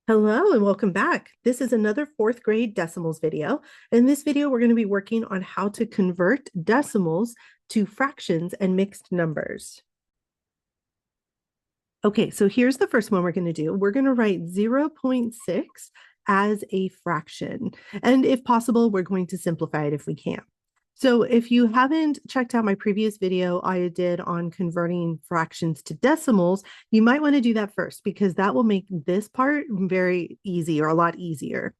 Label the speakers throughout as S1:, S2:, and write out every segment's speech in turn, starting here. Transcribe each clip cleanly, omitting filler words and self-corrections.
S1: Hello and welcome back. This is another fourth grade decimals video. In this video, we're going to be working on how to convert decimals to fractions and mixed numbers. Okay, so here's the first one we're going to do. We're going to write 0.6 as a fraction. And if possible, we're going to simplify it if we can. So if you haven't checked out my previous video I did on converting fractions to decimals, you might want to do that first because that will make this part very easy or a lot easier.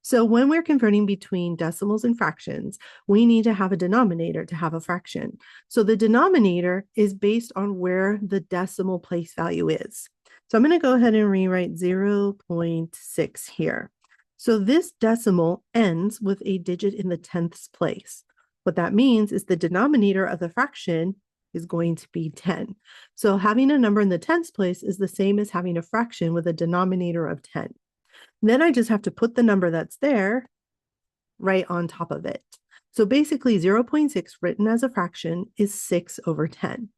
S1: So when we're converting between decimals and fractions, we need to have a denominator to have a fraction. So the denominator is based on where the decimal place value is. So I'm going to go ahead and rewrite 0.6 here. So this decimal ends with a digit in the tenths place. What that means is the denominator of the fraction is going to be 10. So having a number in the tenths place is the same as having a fraction with a denominator of 10. Then I just have to put the number that's there right on top of it. So basically 0.6 written as a fraction is 6 over 10.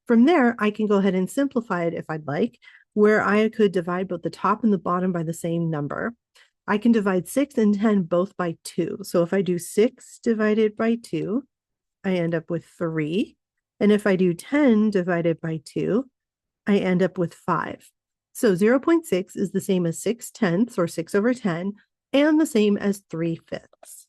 S1: From there, I can go ahead and simplify it if I'd like, where I could divide both the top and the bottom by the same number. I can divide 6 and 10 both by 2. So if I do 6 divided by 2, I end up with 3. And if I do 10 divided by 2, I end up with 5. So 0.6 is the same as 6/10 or 6 over 10, and the same as 3/5.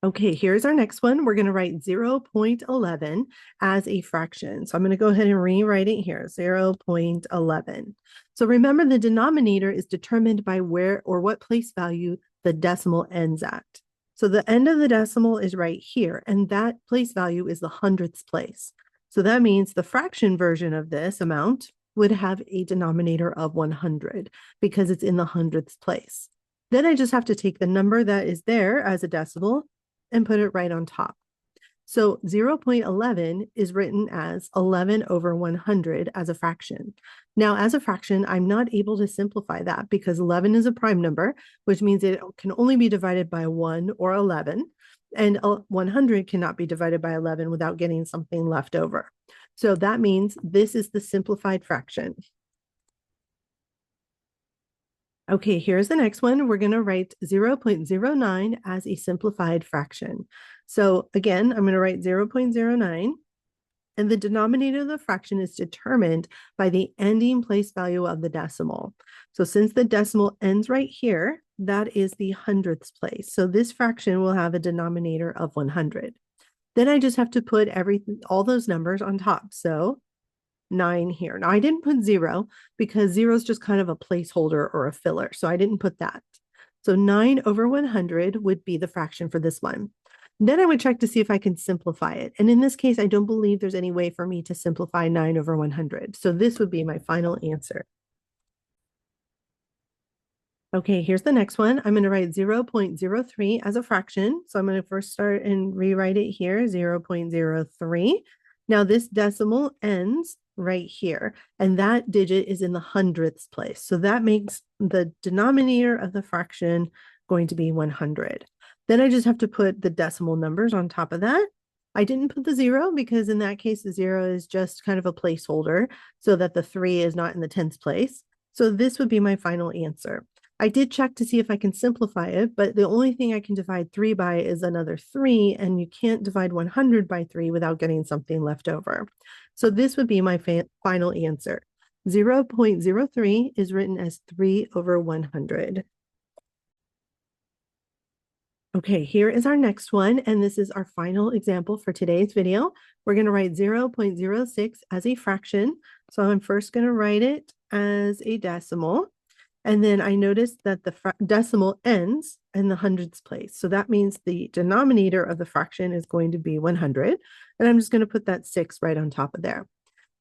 S1: Okay, here's our next one. We're going to write 0.11 as a fraction. So I'm going to go ahead and rewrite it here, 0.11. So remember the denominator is determined by where or what place value the decimal ends at. So the end of the decimal is right here, and that place value is the hundredths place. So that means the fraction version of this amount would have a denominator of 100 because it's in the hundredths place. Then I just have to take the number that is there as a decimal and put it right on top. So 0.11 is written as 11 over 100 as a fraction. Now, as a fraction, I'm not able to simplify that because 11 is a prime number, which means it can only be divided by 1 or 11. And 100 cannot be divided by 11 without getting something left over. So that means this is the simplified fraction. Okay, here's the next one. We're going to write 0.09 as a simplified fraction. So again, I'm going to write 0.09, and the denominator of the fraction is determined by the ending place value of the decimal. So since the decimal ends right here, that is the hundredths place. So this fraction will have a denominator of 100. Then I just have to put all those numbers on top. So 9 here. Now I didn't put 0 because 0 is just kind of a placeholder or a filler. So I didn't put that. So 9 over 100 would be the fraction for this one. Then I would check to see if I can simplify it. And in this case, I don't believe there's any way for me to simplify 9 over 100. So this would be my final answer. Okay, here's the next one. I'm going to write 0.03 as a fraction. So I'm going to first start and rewrite it here, 0.03. Now this decimal ends right here, and that digit is in the hundredths place. So that makes the denominator of the fraction going to be 100. Then I just have to put the decimal numbers on top of that. I didn't put the 0 because in that case, the 0 is just kind of a placeholder so that the 3 is not in the tenths place. So this would be my final answer. I did check to see if I can simplify it, but the only thing I can divide 3 by is another 3, and you can't divide 100 by 3 without getting something left over. So this would be my final answer. 0.03 is written as 3 over 100. Okay, here is our next one, and this is our final example for today's video. We're going to write 0.06 as a fraction. So I'm first going to write it as a decimal. And then I noticed that the decimal ends in the hundredths place. So that means the denominator of the fraction is going to be 100. And I'm just going to put that 6 right on top of there.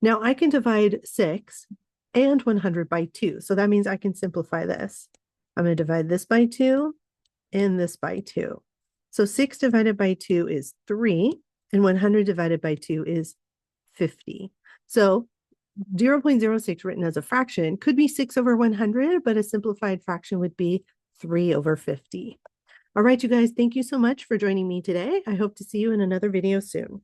S1: Now I can divide 6 and 100 by 2. So that means I can simplify this. I'm going to divide this by 2 and this by 2. So 6 divided by 2 is 3, and 100 divided by 2 is 50. So 0.06 written as a fraction could be 6 over 100, but a simplified fraction would be 3 over 50. All right, you guys, thank you so much for joining me today. I hope to see you in another video soon.